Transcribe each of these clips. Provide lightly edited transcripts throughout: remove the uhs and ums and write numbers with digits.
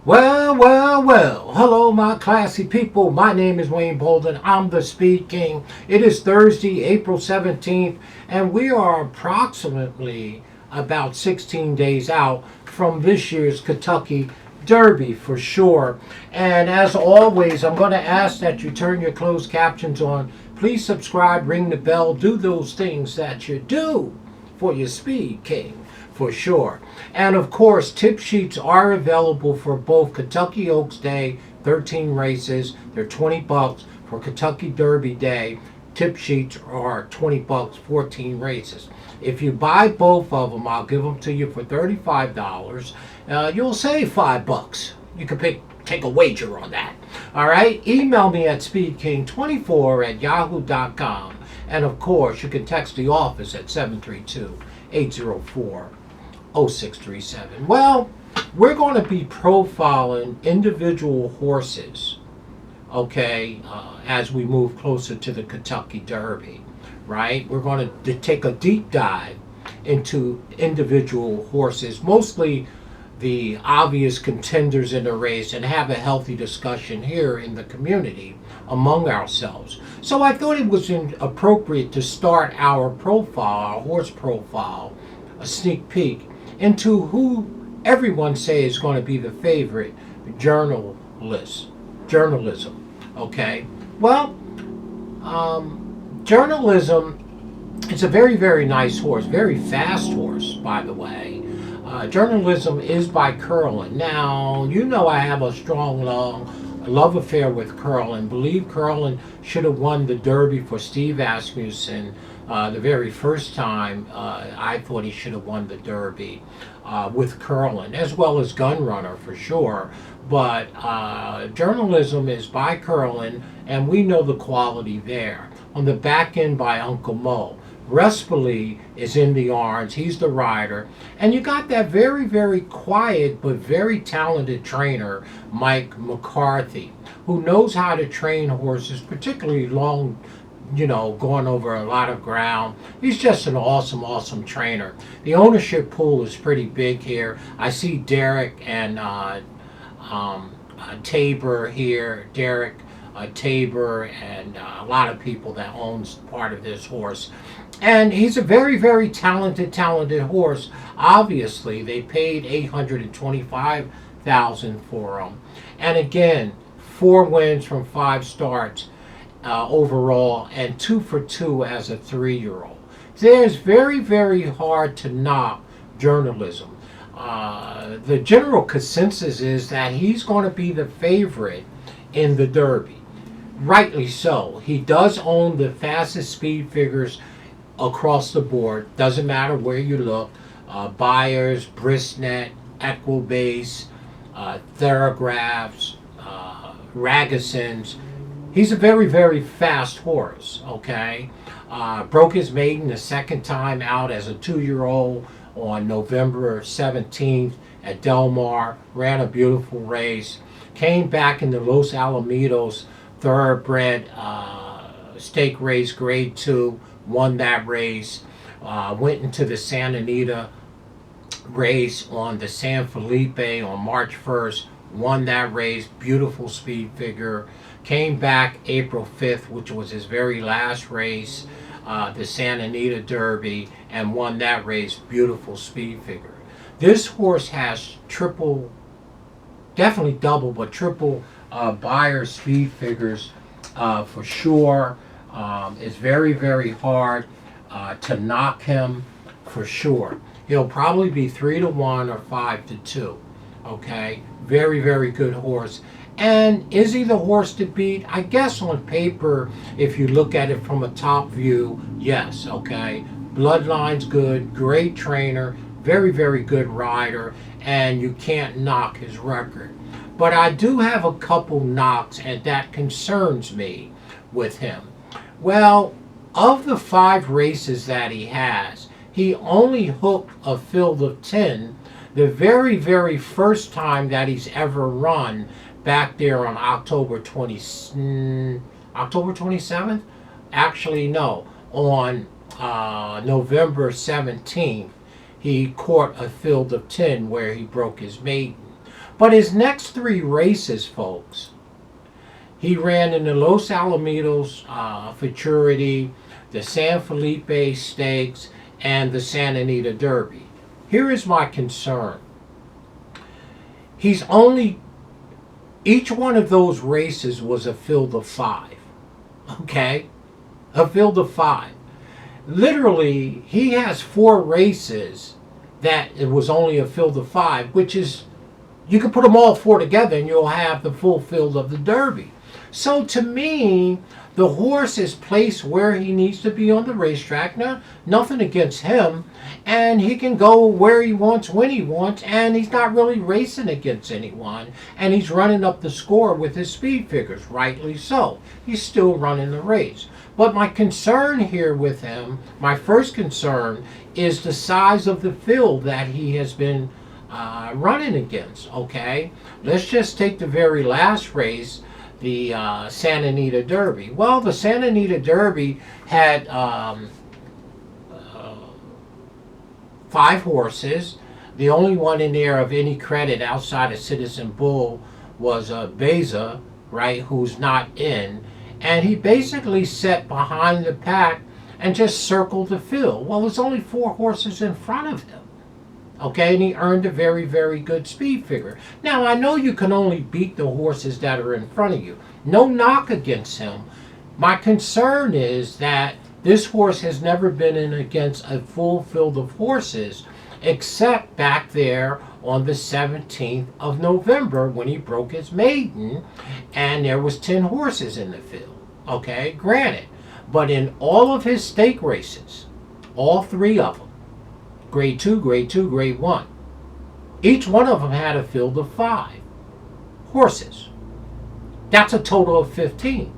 Well, well, well. Hello, my classy people. My name is Wayne Bolden. I'm the Speed King. It is Thursday, April 17th, and we are approximately about 16 days out from this year's Kentucky Derby for sure. And as always, I'm going to ask that you turn your closed captions on. Please subscribe, ring the bell, do those things that you do for your Speed King for sure. And of course, tip sheets are available for both Kentucky Oaks Day, 13 races. They're 20 bucks for Kentucky Derby Day. Tip sheets are 20 bucks, 14 races. If you buy both of them, I'll give them to you for $35. You'll save $5. You can take a wager on that. All right? Email me at speedking24@yahoo.com. And of course, you can text the office at 732-804-0637. Well, we're going to be profiling individual horses, okay, as we move closer to the Kentucky Derby, right? We're going to take a deep dive into individual horses, mostly the obvious contenders in the race, and have a healthy discussion here in the community among ourselves. So I thought it was appropriate to start our profile, our horse profile, a sneak peek into who everyone says is going to be the favorite journalism. Okay, well, journalism is a very, very nice horse, very fast horse, by the way. Journalism is by Curlin. Now, you know I have a strong love affair with Curlin. Believe Curlin should have won the Derby for Steve Asmussen the very first time. I thought he should have won the Derby with Curlin, as well as Gunrunner for sure. But journalism is by Curlin, and we know the quality there. On the back end by Uncle Mo. Respoli is in the arms. He's the rider. And you got that very, very quiet but very talented trainer, Mike McCarthy, who knows how to train horses, particularly long, going over a lot of ground. He's just an awesome, awesome trainer. The ownership pool is pretty big here. I see Derek and Tabor here. Derek, Tabor, and a lot of people that owns part of this horse. And he's a very, very talented horse. Obviously, they paid $825,000 for him. And again, 4 wins from 5 starts overall, and 2 for 2 as a 3-year-old. There's very, very hard to knock journalism. The general consensus is that he's going to be the favorite in the Derby. Rightly so. He does own the fastest speed figures across the board. Doesn't matter where you look. Byers, Brisnet, Equibase, Theragraphs, Ragasons. He's a very, very fast horse, okay? Broke his maiden the second time out as a 2-year-old on November 17th at Del Mar. Ran a beautiful race. Came back in the Los Alamitos Thoroughbred Stake race, grade 2. Won that race. Went into the Santa Anita race on the San Felipe on March 1st. Won that race. Beautiful speed figure. Came back April 5th, which was his very last race, the Santa Anita Derby, and won that race. Beautiful speed figure. This horse has triple, definitely double, but triple buyer speed figures for sure. It's very, very hard to knock him for sure. He'll probably be 3-1 or 5-2. Okay, very, very good horse. And is he the horse to beat? I guess on paper, if you look at it from a top view, yes. Okay, bloodline's good, great trainer, very, very good rider, and you can't knock his record. But I do have a couple knocks, and that concerns me with him. Well, of the 5 races that he has, he only hooked a field of 10 the very, very first time that he's ever run, back there on October 27th? Actually, no. On November 17th, he caught a field of 10 where he broke his maiden. But his next 3 races, folks, he ran in the Los Alamitos Futurity, the San Felipe Stakes, and the Santa Anita Derby. Here is my concern. Each one of those races was a field of 5. Okay? A field of 5. Literally, he has 4 races that it was only a field of 5, which is, you can put them all 4 together and you'll have the full field of the Derby. So to me, the horse is placed where he needs to be on the racetrack. Now, nothing against him, and he can go where he wants, when he wants, and he's not really racing against anyone, and he's running up the score with his speed figures, rightly so. He's still running the race. But my concern here with him, my first concern, is the size of the field that he has been running against, okay? Let's just take the very last race, the Santa Anita Derby. Well, the Santa Anita Derby had 5 horses. The only one in there of any credit outside of Citizen Bull was Beza, right, who's not in. And he basically sat behind the pack and just circled the field. Well, there's only 4 horses in front of him. Okay, and he earned a very, very good speed figure. Now, I know you can only beat the horses that are in front of you. No knock against him. My concern is that this horse has never been in against a full field of horses, except back there on the 17th of November when he broke his maiden, and there was 10 horses in the field. Okay, granted. But in all of his stake races, all 3 of them, Grade 2, Grade 2, Grade 1. Each one of them had a field of 5 horses. That's a total of 15.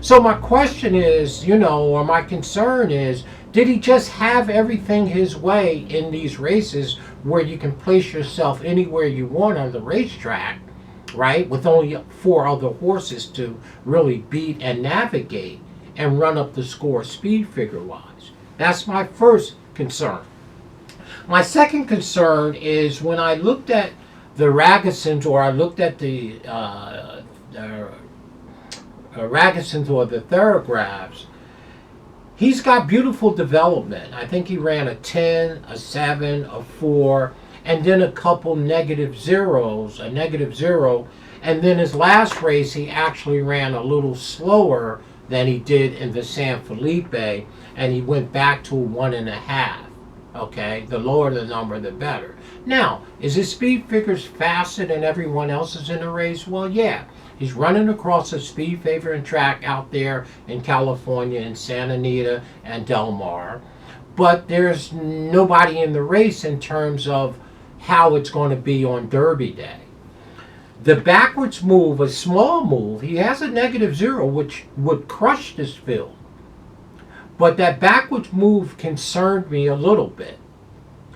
So my question is, or my concern is, did he just have everything his way in these races where you can place yourself anywhere you want on the racetrack, right, with only 4 other horses to really beat and navigate and run up the score speed figure-wise? That's my first concern. My second concern is when I looked at the Ragussens, or I looked at the Ragussens or the Thoroughbreds, he's got beautiful development. I think he ran a 10, a 7, a 4, and then a couple negative zeros, a negative 0, and then his last race he actually ran a little slower than he did in the San Felipe, and he went back to a 1.5. Okay, the lower the number, the better. Now, is his speed figures faster than everyone else's in the race? Well, yeah. He's running across a speed favoring track out there in California, in Santa Anita and Del Mar. But there's nobody in the race in terms of how it's going to be on Derby Day. The backwards move, a small move, he has a negative 0, which would crush this field. But that backwards move concerned me a little bit,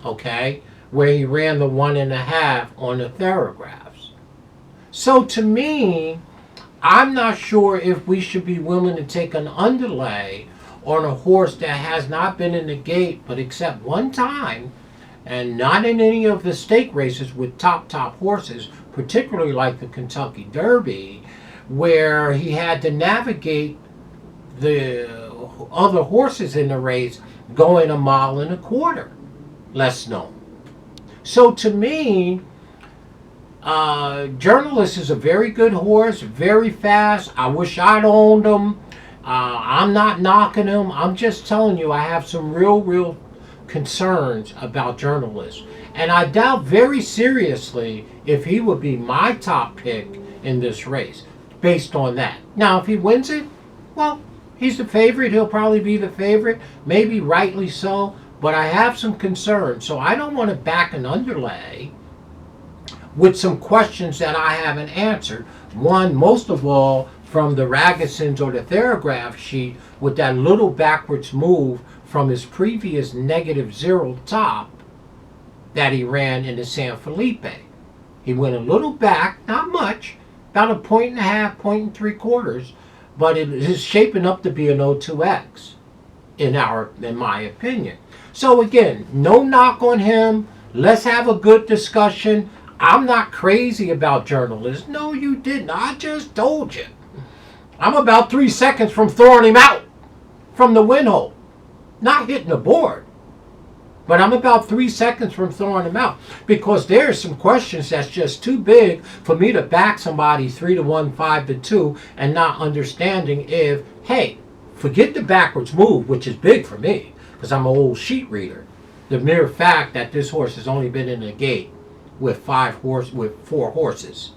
okay, where he ran the 1.5 on the Thoroughbreds. So to me, I'm not sure if we should be willing to take an underlay on a horse that has not been in the gate but except one time, and not in any of the stake races with top horses, particularly like the Kentucky Derby, where he had to navigate the other horses in the race going 1.25 miles, less known. So to me, Journalist is a very good horse, very fast. I wish I'd owned him. I'm not knocking him. I'm just telling you I have some real concerns about Journalist. And I doubt very seriously if he would be my top pick in this race based on that. Now, if he wins it, well, he's the favorite. He'll probably be the favorite, maybe rightly so, but I have some concerns. So I don't want to back an underlay with some questions that I haven't answered. One, most of all, from the Ragussens or the Thoroughbreds sheet with that little backwards move from his previous negative 0 top that he ran in the San Felipe. He went a little back, not much, about 1.5 points, 1.75, but it is shaping up to be an O2X in my opinion. So again, no knock on him. Let's have a good discussion. I'm not crazy about journalists. No, you didn't. I just told you. I'm about 3 seconds from throwing him out from the win hole. Not hitting the board. But I'm about 3 seconds from throwing him out. Because there are some questions that's just too big for me to back somebody 3-1, 5-2, and not understanding if, hey, forget the backwards move, which is big for me, because I'm an old sheet reader. The mere fact that this horse has only been in the gate with 4 horses,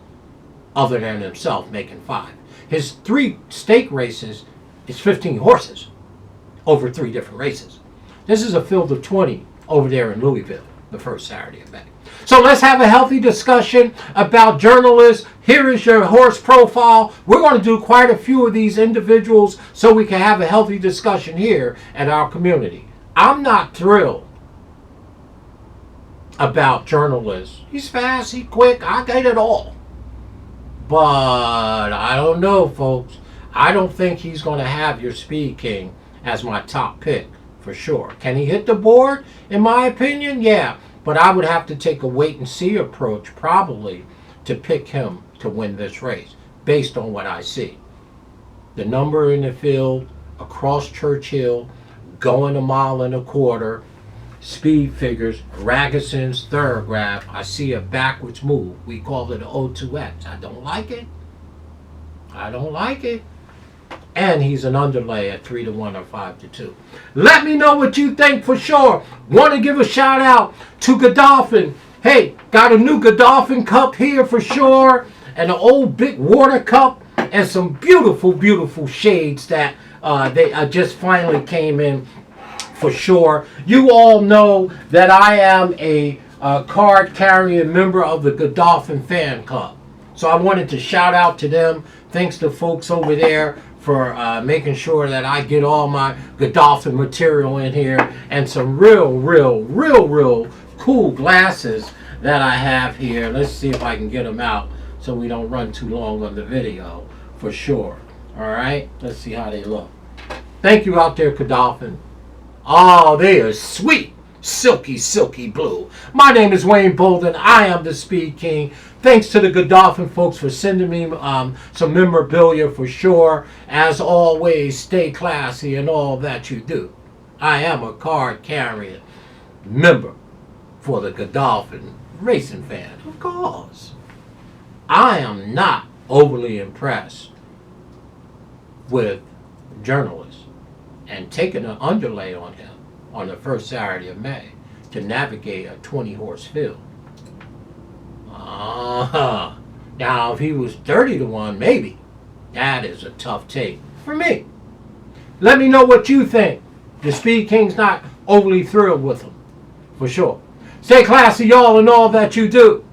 other than himself making 5. His 3 stake races is 15 horses over 3 different races. This is a field of 20 over there in Louisville, the first Saturday of May. So let's have a healthy discussion about journalists. Here is your horse profile. We're going to do quite a few of these individuals so we can have a healthy discussion here at our community. I'm not thrilled about journalists. He's fast, he's quick, I get it all. But I don't know, folks. I don't think he's going to have your SpeedKing as my top pick for sure. Can he hit the board? In my opinion, yeah. But I would have to take a wait and see approach probably to pick him to win this race based on what I see. The number in the field, across Churchill, going 1.25 miles, speed figures, Raguson's Thoroughbred. I see a backwards move. We call it an O2X. I don't like it. I don't like it. And he's an underlay at 3-1 or 5-2. Let me know what you think for sure. Want to give a shout out to Godolphin. Hey, got a new Godolphin cup here for sure. And an old big water cup. And some beautiful, beautiful shades that they just finally came in for sure. You all know that I am a card-carrying member of the Godolphin fan club. So I wanted to shout out to them. Thanks to folks over there for making sure that I get all my Godolphin material in here. And some real cool glasses that I have here. Let's see if I can get them out so we don't run too long on the video for sure. All right, let's see how they look. Thank you out there, Godolphin. Oh, they are sweet. Silky blue. My name is Wayne Bolden. I am the SpeedKing. Thanks to the Godolphin folks for sending me some memorabilia for sure. As always, stay classy in all that you do. I am a card-carrying member for the Godolphin racing fan, of course. I am not overly impressed with journalists and taking an underlay on him on the first Saturday of May to navigate a 20-horse field. Now, if he was 30-1, maybe. That is a tough take for me. Let me know what you think. The SpeedKing's not overly thrilled with him, for sure. Stay classy, y'all, in all that you do.